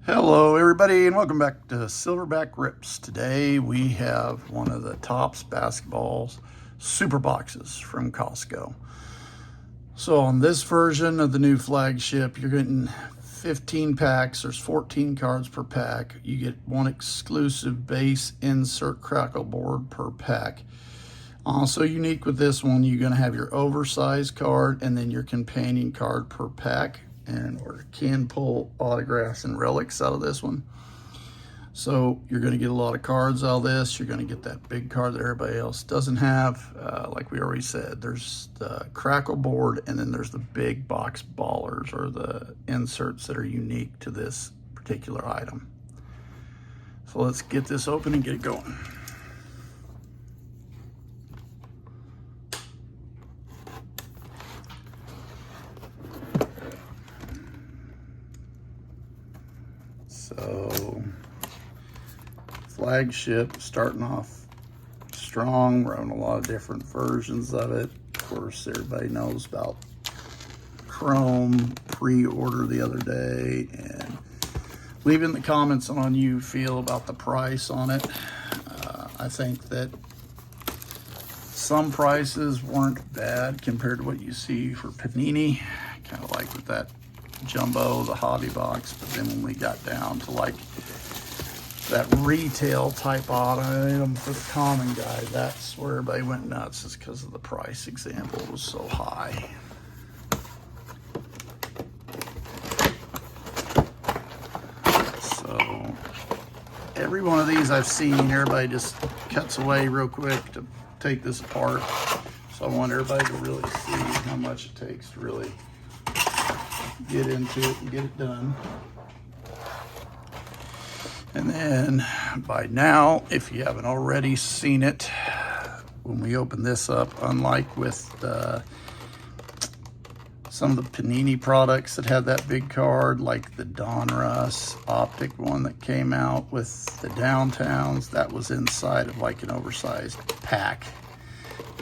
Hello everybody and welcome back to Silverback Rips. Today we have one of the Topps basketballs super boxes from Costco. So on this version of the new flagship, you're getting 15 packs. There's 14 cards per pack. You get one exclusive base insert crackle board per pack. Also unique with this one, you're going to have your oversized card and then your companion card per pack. And or can pull autographs and relics out of this one. So you're going to get a lot of cards out of this. You're going to get that big card that everybody else doesn't have. Like we already said, there's the crackle board and then there's the big box ballers, or the inserts that are unique to this particular item. So let's get this open and get it going. So, Flagship starting off strong. We're having a lot of different versions of it. Of course, everybody knows about Chrome pre-order the other day, and leave in the comments on how you feel about the price on it. I think that some prices weren't bad compared to what you see for Panini. Kind of like with that jumbo, the hobby box, but then when we got down to like that retail type item for the common guy, that's where everybody went nuts, is because of the price example was so high. So every one of these I've seen, everybody just cuts away real quick to take this apart. So I want everybody to really see how much it takes to really get into it and get it done. And then by now, if you haven't already seen it, when we open this up, unlike with some of the Panini products that had that big card, like the Donruss Optic one that came out with the Downtowns, that was inside of like an oversized pack.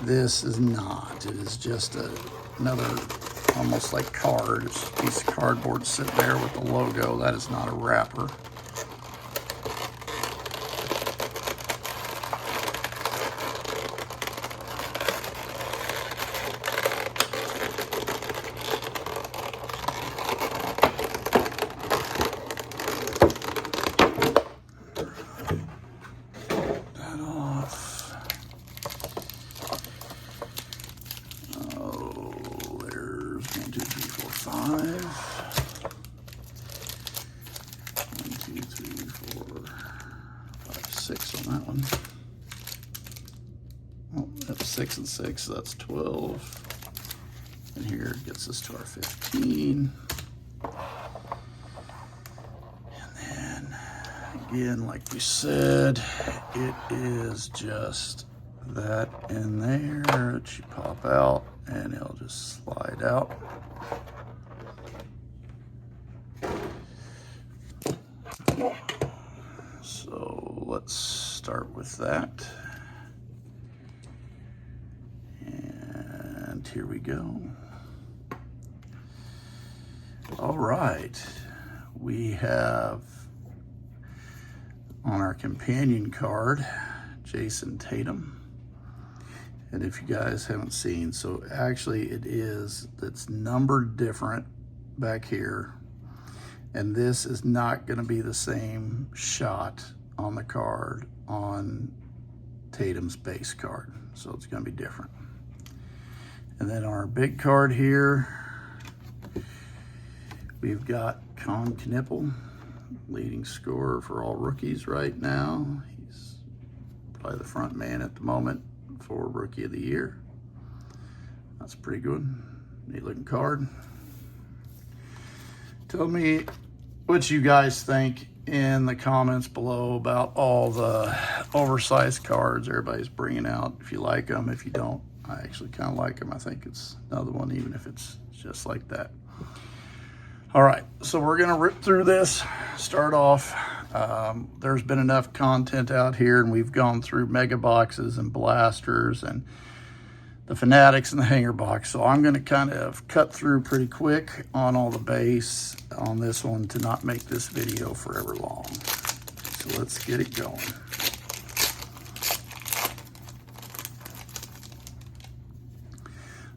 This is not. It is just another almost like card. It's a piece of cardboard sitting there with the logo. That is not a wrapper. That off. Oh, there's 1, 2, 3, 4, 5. 1, 2, 3, 4, 5, 6 on that one. Oh, that's 6 and 6, so that's 12. And here gets us to our 15. And then, again, like we said, it is just that in there that you pop out and it'll just slide out. So let's start with that. And here we go. All right, we have on our companion card Jason Tatum. And if you guys haven't seen, so actually it's numbered different back here. And this is not going to be the same shot on the card on Tatum's base card. So it's going to be different. And then our big card here, we've got Con Knipple, leading scorer for all rookies right now. He's probably the front man at the moment for Rookie of the Year. That's pretty good. Neat looking card. Tell me what you guys think in the comments below about all the oversized cards everybody's bringing out. If you like them, if you don't, I actually kind of like them. I think it's another one, even if it's just like that. All right, so we're gonna rip through this, start off. There's been enough content out here, and we've gone through mega boxes and blasters and the Fanatics and the hanger box. So I'm going to kind of cut through pretty quick on all the base on this one to not make this video forever long. So let's get it going.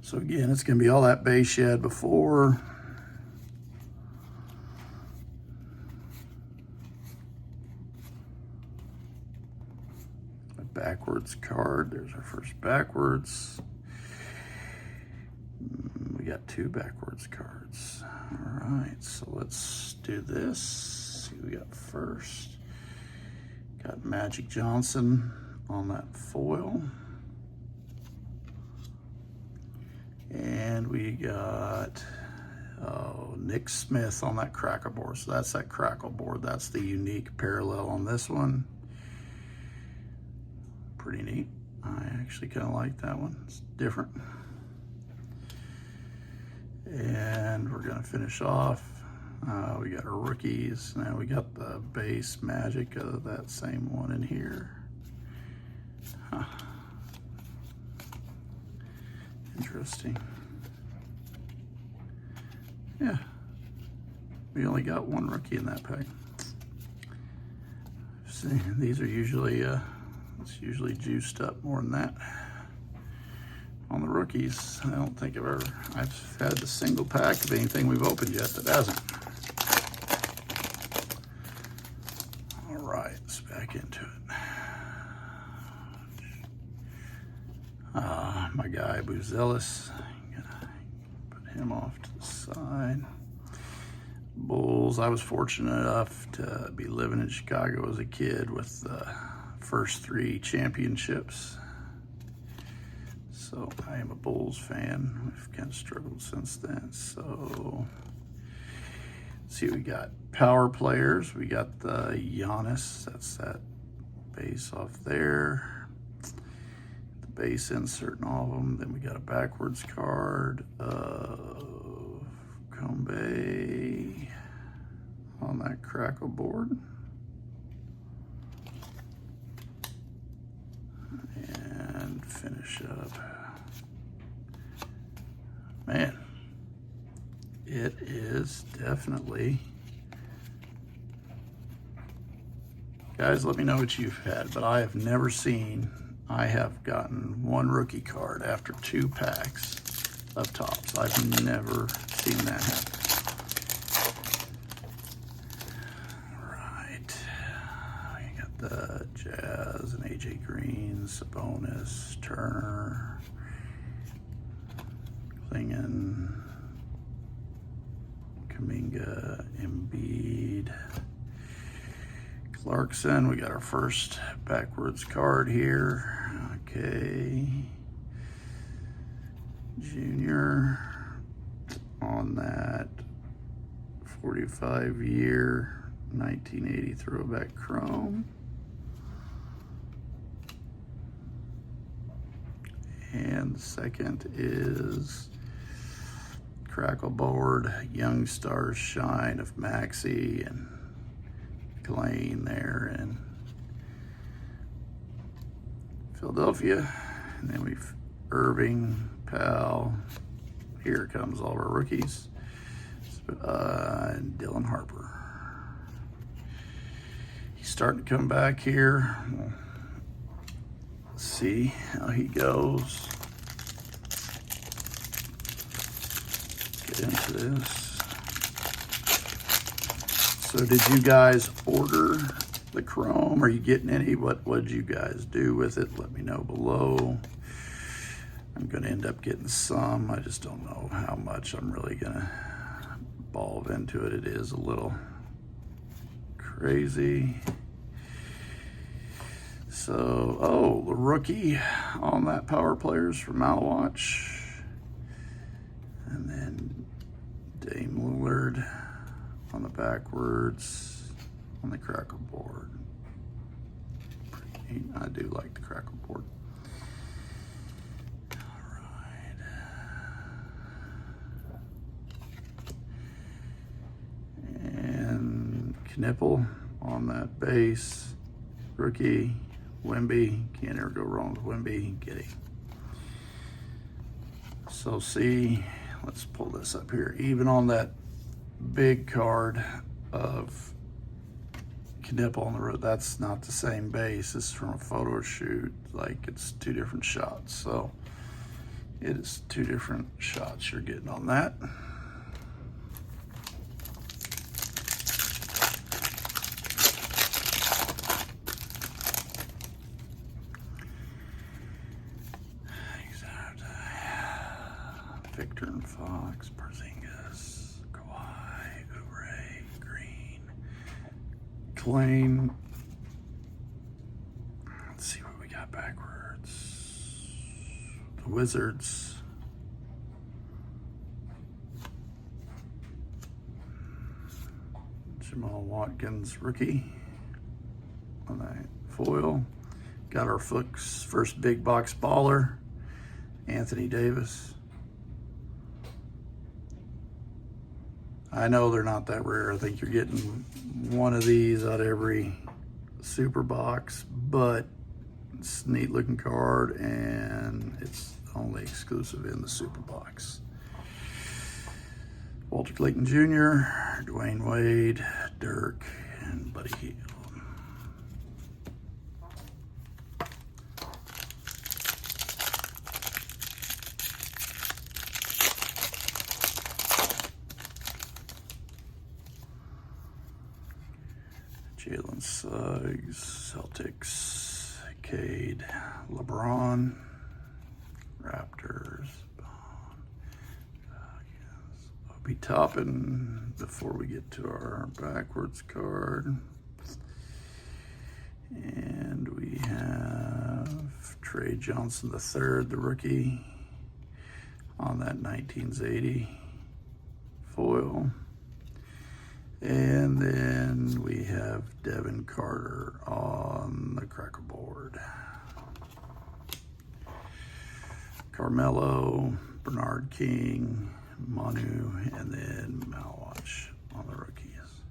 So again, it's going to be all that base you had before. A backwards card. There's our first backwards. We got 2 backwards cards. All right, so let's do this. See what we got first. Got Magic Johnson on that foil. And we got Nick Smith on that crackle board. So that's that crackle board. That's the unique parallel on this one. Pretty neat. I actually kind of like that one. It's different. And we're going to finish off. We got our rookies. Now we got the base Magic of that same one in here. Huh. Interesting. Yeah, we only got 1 rookie in that pack. See, these are usually it's usually juiced up more than that on the rookies. I don't think I've had a single pack of anything we've opened yet that hasn't. All right, let's back into it. My guy Buzelis, gonna put him off to the side. Bulls, I was fortunate enough to be living in Chicago as a kid with the first 3 championships. So I am a Bulls fan. We've kind of struggled since then. So let's see what we got. Power players, we got the Giannis, that's that base off there. Base insert in all of them. Then we got a backwards card of Combe on that crackle board. And finish up. Man, it is definitely. Guys, let me know what you've had, but I have never seen. I have gotten 1 rookie card after 2 packs of Topps. I've never seen that happen. All right. You got the Jazz and AJ Green, Sabonis, Turner, Klingon, Kuminga, Embiid, Clarkson. We got our first backwards card here. Okay. Junior on that 45-year 1980 throwback chrome. And the second is crackle board, Young Stars Shine of Maxey and Lane there in Philadelphia. And then we've Irving, Powell. Here comes all of our rookies. And Dylan Harper. He's starting to come back here. Let's see how he goes. Get into this. So did you guys order the chrome? Are you getting any? What did you guys do with it? Let me know below. I'm going to end up getting some. I just don't know how much I'm really going to evolve into it. It is a little crazy. So, oh, the rookie on that power players from Malwatch. And then Dame Lillard on the backwards on the crackle board. Pretty neat. I do like the crackle board. All right. And Knipple on that base. Rookie. Wemby. Can't ever go wrong with Wemby. Giddy. So see, let's pull this up here. Even on that big card of Knipple on the road, that's not the same base. This is from a photo shoot. Like, it's two different shots. So it is two different shots you're getting on that. Victor and Fox, Porzingis, Kawhi, Oubre, Green, Klein. Let's see what we got backwards. The Wizards. Jamal Watkins, rookie on that foil. Got our Fuchs first big box baller, Anthony Davis. I know they're not that rare. I think you're getting one of these out of every super box, but it's a neat looking card and it's only exclusive in the super box. Walter Clayton Jr., Dwayne Wade, Dirk, and Buddy Hield. Jalen Suggs, Celtics, Cade, LeBron, Raptors, Obi Toppin before we get to our backwards card. And we have Trey Johnson III, the rookie, on that 1980 foil. And then we have Devin Carter on the cracker board. Carmelo, Bernard King, Manu, and then Malwatch on the rookies.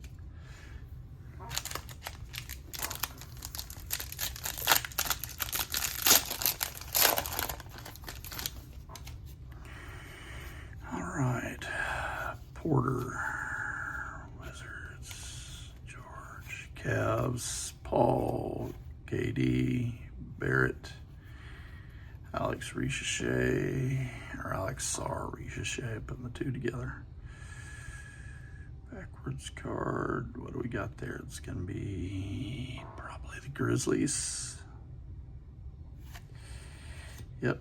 All right, Porter. Cavs, Paul, KD, Barrett, Alex Richichet, or Alex Sar Richichet, putting the two together. Backwards card, what do we got there? It's gonna be probably the Grizzlies. Yep,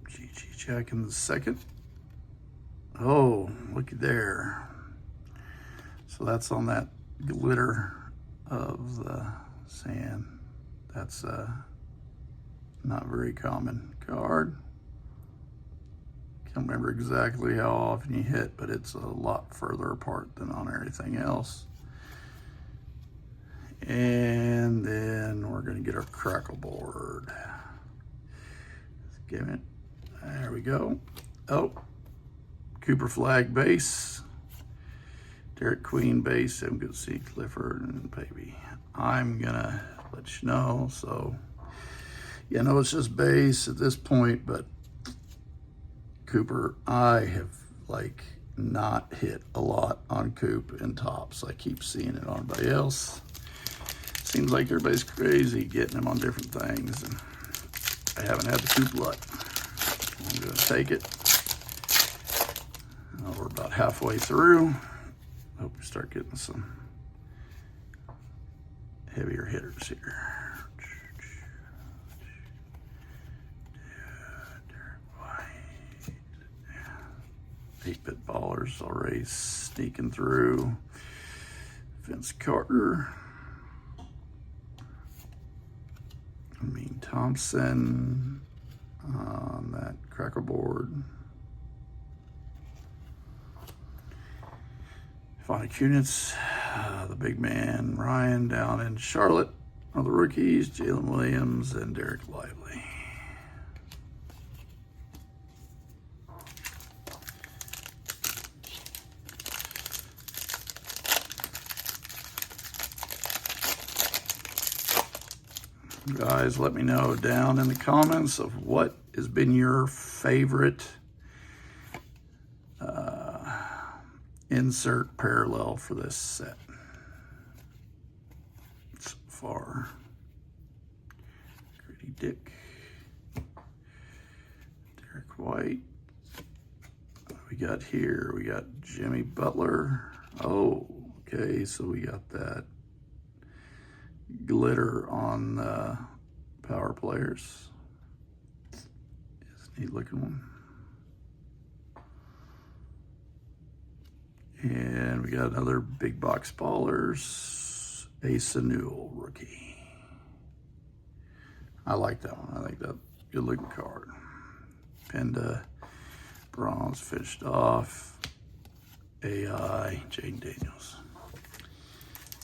G.G. Jack in the second. Oh, looky there. So that's on that glitter of the sand. That's not very common card. Can't remember exactly how often you hit, but it's a lot further apart than on everything else. And then we're gonna get our crackle board. Let's give it, there we go. Oh, Cooper Flag base. Derek Queen base, I'm going to see Clifford and baby. I'm gonna let you know. So, yeah, no, it's just base at this point, but Cooper, I have like not hit a lot on Coop and Topps. I keep seeing it on everybody else. Seems like everybody's crazy getting them on different things, and I haven't had the Coop luck. I'm gonna take it. We're about halfway through. Hope we start getting some heavier hitters here. Derek White. 8-bit ballers already sneaking through. Vince Carter. Thompson on that cracker board. Kunitz, the big man, Ryan down in Charlotte are the rookies, Jalen Williams and Derek Lively. Guys, let me know down in the comments of what has been your favorite insert parallel for this set so far. Gritty Dick, Derek White. What do we got here? We got Jimmy Butler. Oh, okay, so we got that glitter on power players. It's a neat looking one. And we got another big box ballers, Asa Newell rookie. I like that one. I think that's a good looking card. Penda, bronze, finished off. AI, Jaden Daniels.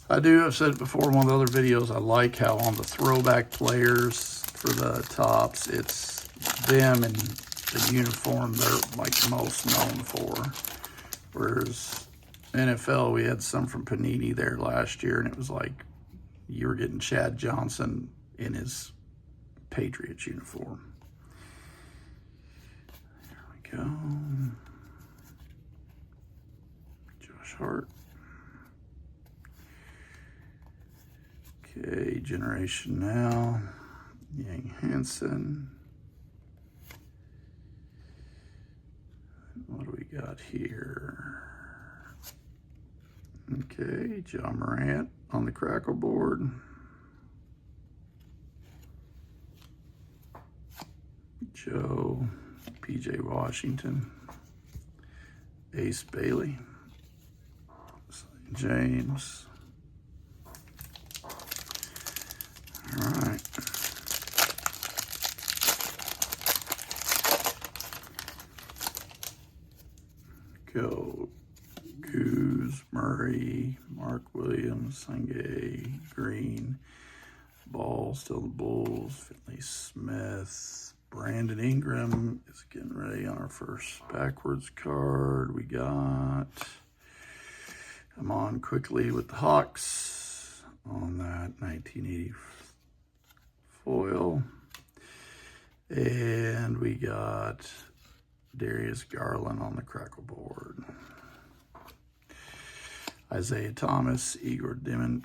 I've said it before in one of the other videos, I like how on the throwback players for the Topps, it's them and the uniform they're like most known for. Whereas NFL, we had some from Panini there last year, and it was like you were getting Chad Johnson in his Patriots uniform. There we go. Josh Hart. Okay, Generation Now. Yang Hansen. What do we got here? Okay, John Morant on the crackle board. Joe, PJ Washington, Ace Bailey, James. All right. Go. Goose, Murray, Mark Williams, Sangay, Green, Ball, still the Bulls, Finley Smith, Brandon Ingram is getting ready on our first backwards card. We got, come on quickly with the Hawks on that 1980 foil. And we got Darius Garland on the crackle board. Isaiah Thomas, Igor Dimon,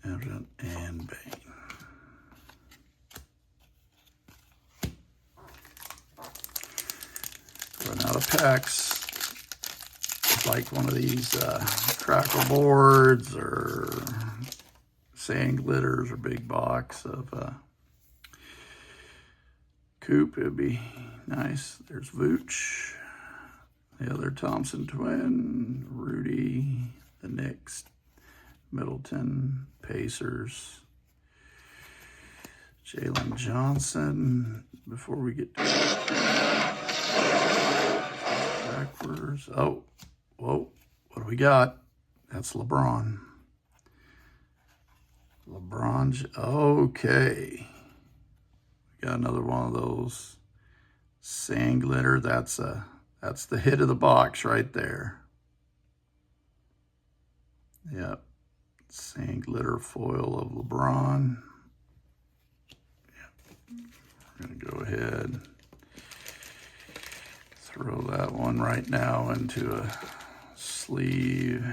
and Bain. Run out of packs. It's like one of these crackle boards or sand glitters or big box of Coop. It'd be nice. There's Vooch, the other Thompson twin, Rudy, the Knicks, Middleton, Pacers, Jalen Johnson. Before we get to backwards. Oh, whoa, what do we got? That's LeBron. Okay. We got another one of those sand glitter. That's the hit of the box right there. Yep, sand glitter foil of LeBron. Yep. We're gonna go ahead, throw that one right now into a sleeve.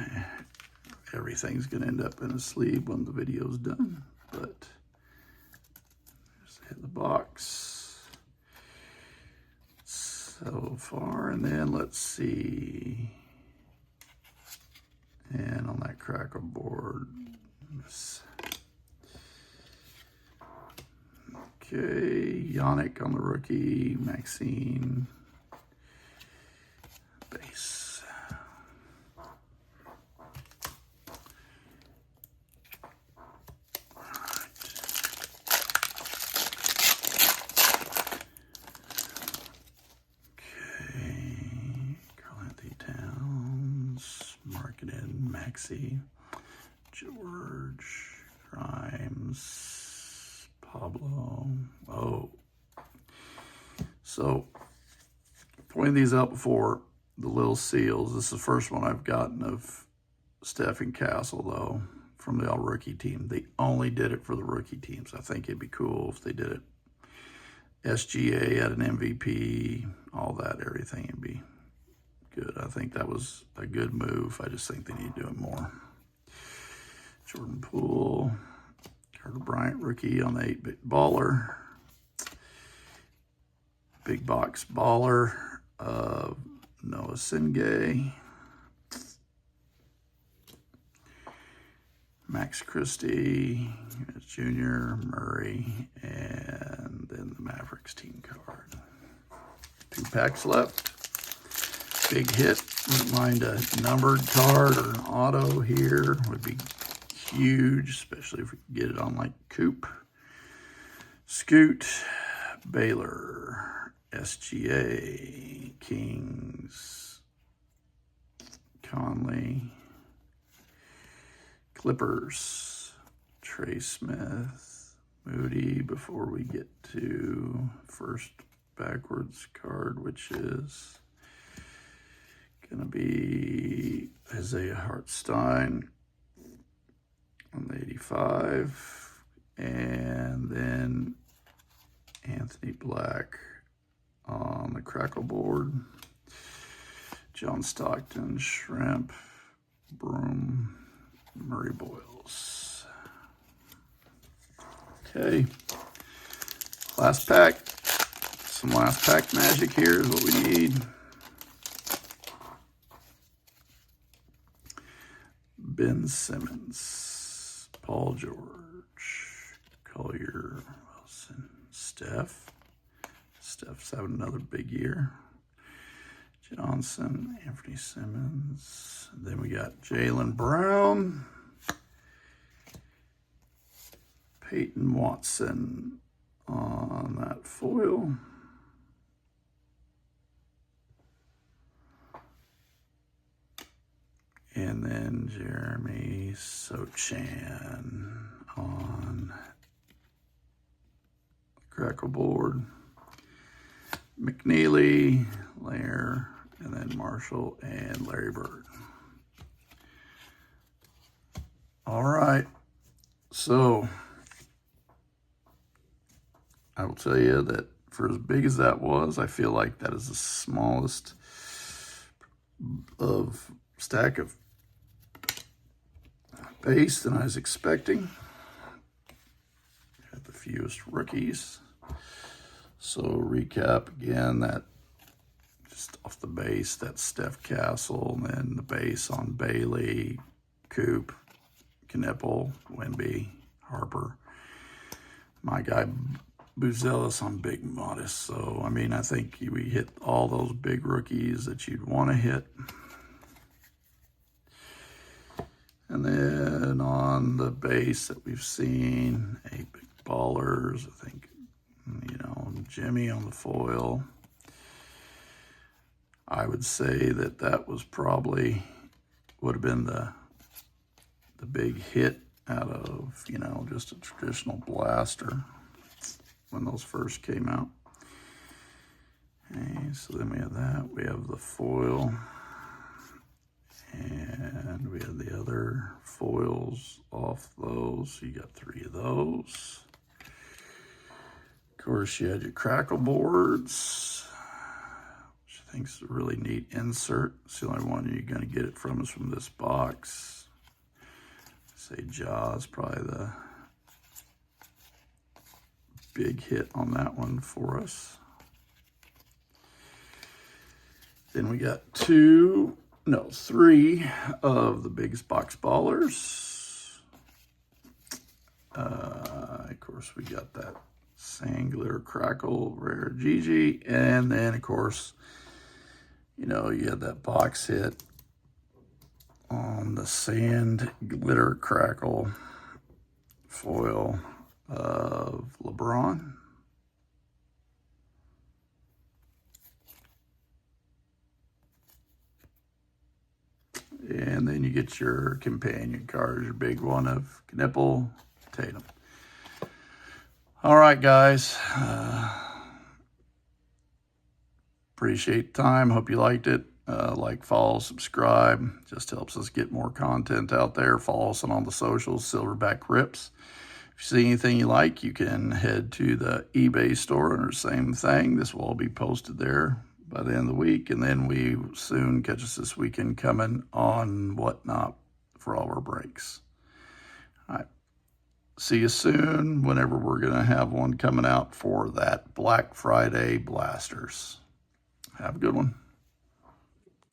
Everything's gonna end up in a sleeve when the video's done, but just hit the box so far, and then let's see. And on that crackle board, okay, Yannick on the rookie, Maxine, base. All right. Okay, Karl-Anthony Towns, Marketing, Maxey, George, Grimes, Pablo. Oh, so pointed these out before, the little seals. This is the first one I've gotten of Stephen Castle, though, from the all-rookie team. They only did it for the rookie teams. I think it'd be cool if they did it. SGA had an MVP, all that, everything would be good. I I think that was a good move. I just think they need to do it more. Jordan Poole, Carter Bryant rookie on the 8-bit baller. Big box baller of Noah Singay. Max Christie, Jr., Murray, and then the Mavericks team card. 2 packs left. Big hit. Wouldn't mind a numbered card or an auto here. Would be huge, especially if we could get it on like Coop. Scoot, Baylor, SGA, Kings, Conley, Clippers, Trey Smith, Moody, before we get to first backwards card, which is going to be Isaiah Hartenstein on the 85, and then Anthony Black on the crackle board, John Stockton, Shrimp, Broom, Murray Boyles. Okay, last pack. Some last pack magic here is what we need. Ben Simmons, Paul George, Collier, Wilson, Steph. Steph's having another big year. Johnson, Anthony Simmons. And then we got Jaylen Brown, Peyton Watson on that foil. And then Jeremy Sochan on the crackle board. McNeely, Lair, and then Marshall and Larry Bird. All right. So I will tell you that for as big as that was, I feel like that is the smallest of stack of base than I was expecting. Got the fewest rookies. So recap again, that just off the base, that's Steph Castle, and then the base on Bailey, Coop, Knipple, Wemby, Harper. My guy Buzelis on Big Modest. So, I mean, I think we hit all those big rookies that you'd want to hit. And then on the base that we've seen, 8 big ballers, I think, you know, Jimmy on the foil. I would say that that was probably, would have been the big hit out of, you know, just a traditional blaster when those first came out. Okay, so then we have that. We have the foil. And we have the other foils off those. You got 3 of those. Of course, you had your crackle boards, which I think is a really neat insert. It's the only one you're going to get it from is from this box. Say Jaws, probably the big hit on that one for us. Then we got 3 of the biggest box ballers. Of course, we got that Sangler Crackle Rare Gigi. And then, of course, you know, you had that box hit on the Sand Glitter Crackle foil of LeBron. And then you get your companion cards, your big one of Knipple, Tatum. All right, guys. Appreciate the time. Hope you liked it. Like, follow, subscribe. Just helps us get more content out there. Follow us on all the socials, Silverback Rips. If you see anything you like, you can head to the eBay store and the same thing. This will all be posted there. by the end of the week. And then we soon catch us this weekend coming on Whatnot for all our breaks. All right. See you soon whenever we're going to have one coming out for that Black Friday blasters. Have a good one.